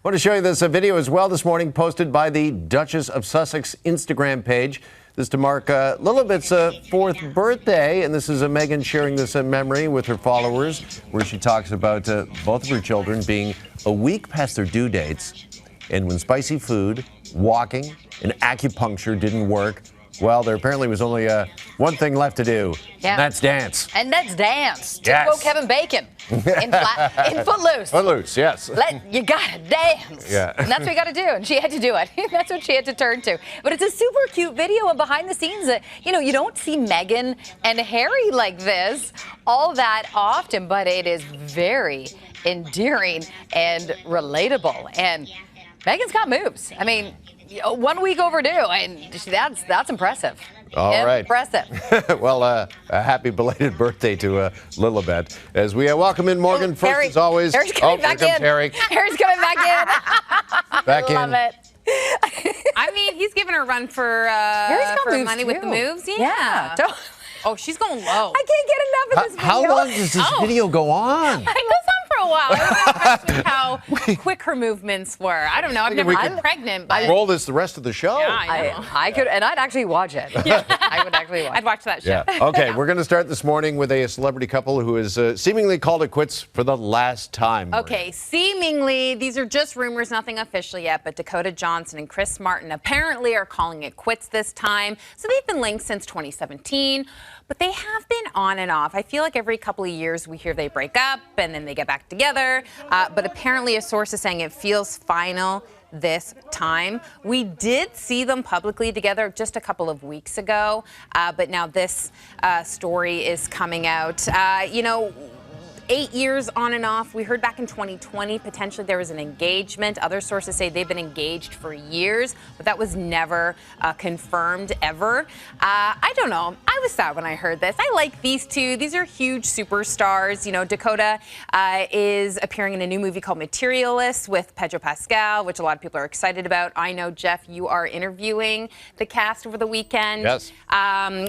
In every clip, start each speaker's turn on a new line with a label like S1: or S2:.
S1: Want to show you this video as well this morning, posted by the Duchess of Sussex Instagram page. This to mark Lilibet's 4th birthday, and this is Meghan sharing this in memory with her followers, where she talks about both of her children being a week past their due dates, and when spicy food, walking, and acupuncture didn't work, well, there apparently was only one thing left to do, and that's dance.
S2: And that's dance.
S1: Yes.
S2: To quote Kevin Bacon in Footloose.
S1: Footloose, yes.
S2: You gotta dance.
S1: Yeah.
S2: And that's what you gotta do, and she had to do it. That's what she had to turn to. But it's a super cute video of behind the scenes that, you don't see Meghan and Harry like this all that often, but it is very endearing and relatable. And Meghan's got moves. I mean, 1 week overdue, and that's impressive.
S1: All right.
S2: Impressive.
S1: Well, a happy belated birthday to Lilibet. As we welcome in Morgan first,
S2: Harry,
S1: as always.
S2: Harry's coming back in.
S1: Harry.
S2: Harry's coming back in.
S1: Back in.
S2: Love it.
S3: I mean, he's giving her a run for money with the moves. Yeah. Oh, she's going low.
S2: I can't get enough of this video.
S1: How long does this video go on?
S3: It goes on for a while. I was impressed how quick her movements were. I don't know. I've never been pregnant, but
S1: roll this the rest of the show.
S3: Yeah, I know.
S2: I could, and I'd actually watch it. Yeah. I would actually watch it.
S3: I'd watch that show.
S1: Yeah. Okay, we're going to start this morning with a celebrity couple who has seemingly called it quits for the last time.
S3: Okay, seemingly, these are just rumors, nothing official yet, but Dakota Johnson and Chris Martin apparently are calling it quits this time. So they've been linked since 2017, but they have been on and off. I feel like every couple of years we hear they break up and then they get back together, but apparently a source is saying it feels final this time. We did see them publicly together just a couple of weeks ago, but now this story is coming out. 8 years on and off. We heard back in 2020, potentially there was an engagement. Other sources say they've been engaged for years, but that was never confirmed ever. I don't know. I was sad when I heard this. I like these two. These are huge superstars. Dakota is appearing in a new movie called Materialists with Pedro Pascal, which a lot of people are excited about. I know, Jeff, you are interviewing the cast over the weekend.
S1: Yes.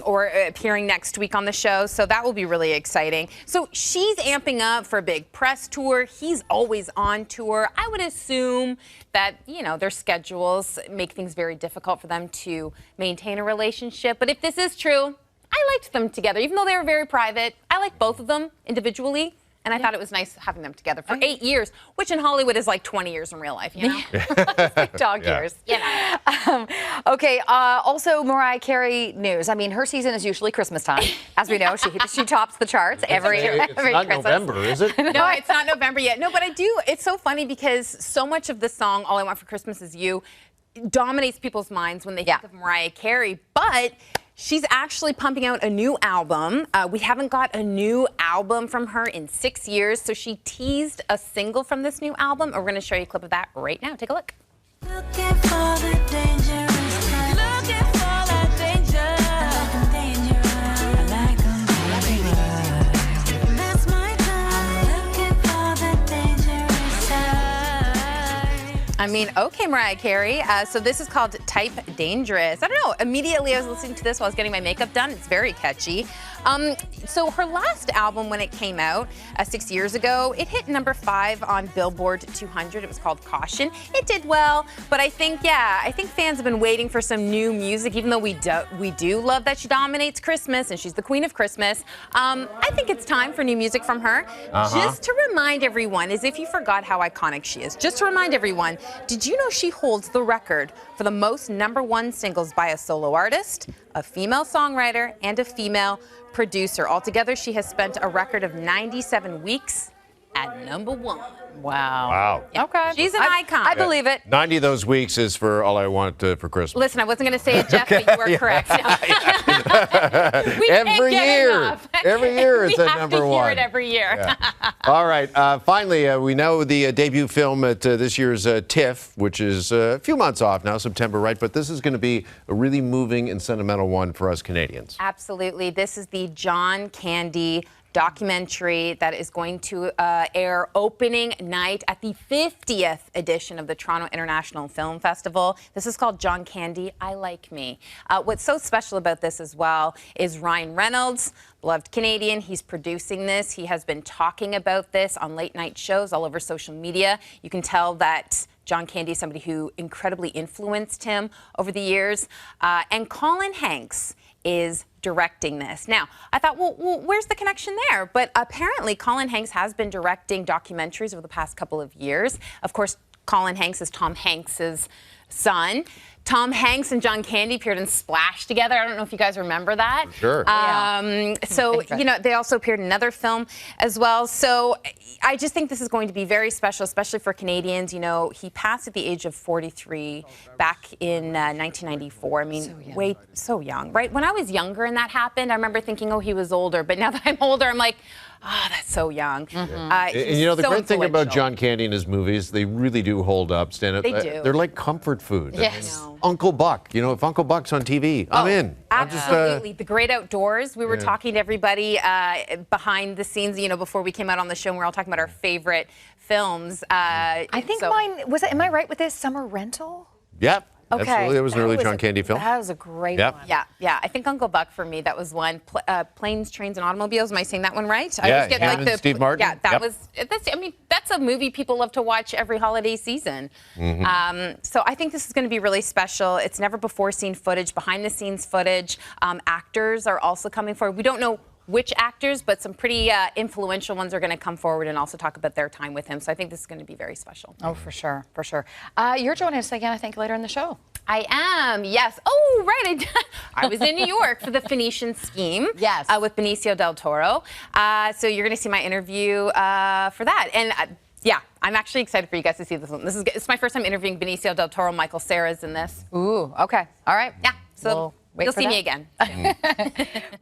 S3: Or appearing next week on the show, so that will be really exciting. So she's amping up for a big press tour. He's always on tour. I would assume that, their schedules make things very difficult for them to maintain a relationship. But if this is true, I liked them together, even though they were very private. I like both of them individually. And I thought it was nice having them together for 8 years, which in Hollywood is like 20 years in real life, It's like dog years.
S2: Okay, also Mariah Carey news. I mean, her season is usually Christmas time. As we know, she tops the charts every
S1: It's not
S2: Christmas.
S1: November, is it?
S3: No, it's not November yet. No, but I do. It's so funny because so much of the song, All I Want for Christmas Is You, dominates people's minds when they think of Mariah Carey. But she's actually pumping out a new album. We haven't got a new album from her in 6 years, so she teased a single from this new album. We're going to show you a clip of that right now. Take a look.
S4: Looking for the dangerous kind. Looking for that danger. I like 'em dangerous. That's my kind. Looking for the dangerous side.
S3: I mean, okay, Mariah Carey. So this is called Type Dangerous. I don't know. Immediately I was listening to this while I was getting my makeup done. It's very catchy. So her last album, when it came out 6 years ago, it hit number 5 on Billboard 200. It was called Caution. It did well, but I think fans have been waiting for some new music, even though we do love that she dominates Christmas and she's the queen of Christmas. I think it's time for new music from her. Just to remind everyone, as if you forgot how iconic she is, just to remind everyone, did you know she holds the record for the most #1 singles by a solo artist, a female songwriter, and a female producer? Altogether, she has spent a record of 97 weeks at #1.
S1: Wow.
S3: Yeah.
S2: Okay.
S3: She's an icon.
S2: I believe it.
S1: 90 of those weeks is for All I Want for Christmas.
S3: Listen, I wasn't going to say it, Jeff, but you were correct.
S1: Every year it's at #1.
S3: We have to hear it every year.
S1: Yeah. All right. Finally, we know the debut film at this year's TIFF, which is a few months off now, September, right? But this is going to be a really moving and sentimental one for us Canadians.
S3: Absolutely. This is the John Candy documentary that is going to air opening night at the 50th edition of the Toronto International Film Festival. This is called John Candy, I Like Me. What's so special about this as well is Ryan Reynolds, beloved Canadian. He's producing this. He has been talking about this on late night shows all over social media. You can tell that John Candy is somebody who incredibly influenced him over the years. And Colin Hanks is directing this. Now, I thought, well, where's the connection there? But apparently, Colin Hanks has been directing documentaries over the past couple of years. Of course, Colin Hanks is Tom Hanks's son. Tom Hanks and John Candy appeared in Splash together. I don't know if you guys remember that.
S1: Sure.
S3: So, they also appeared in another film as well. So I just think this is going to be very special, especially for Canadians. You know, he passed at the age of 43 back in 1994. I mean, so young, right? When I was younger and that happened, I remember thinking, oh, he was older. But now that I'm older, I'm like, oh, that's so young.
S1: And you know, the great thing about John Candy and his movies, they really do hold up. Stand up.
S3: They do.
S1: They're like comfort food.
S2: Yes.
S1: Uncle Buck. You know, if Uncle Buck's on TV, I'm in.
S3: Absolutely. The Great Outdoors. We were talking to everybody behind the scenes, before we came out on the show, and we're all talking about our favorite films.
S2: I think mine was. Am I right with this? Summer Rental.
S1: Yep.
S2: Okay.
S1: Absolutely. It was an early John Candy film.
S2: That was a great
S1: Yep.
S2: one.
S3: Yeah. I think Uncle Buck for me, that was one. Planes, Trains, and Automobiles. Am I saying that one right? I
S1: Yeah,
S3: always get
S1: him and Steve Martin.
S3: Yeah, that
S1: Yep.
S3: was. That's a movie people love to watch every holiday season. So I think this is going to be really special. It's never before seen footage, behind the scenes footage. Actors are also coming forward. We don't know which actors, but some pretty influential ones are going to come forward and also talk about their time with him. So I think this is going to be very special.
S2: Oh, for sure, for sure. You're joining us again, I think, later in the show.
S3: I am, yes. Oh, right. I was in New York for the Phoenician Scheme.
S2: Yes.
S3: With Benicio del Toro. So you're going to see my interview for that. And yeah, I'm actually excited for you guys to see this one. It's my first time interviewing Benicio del Toro. Michael Cera's in this.
S2: Ooh, okay. All right.
S3: Yeah. So
S2: We'll wait
S3: you'll
S2: for
S3: see
S2: that.
S3: me again.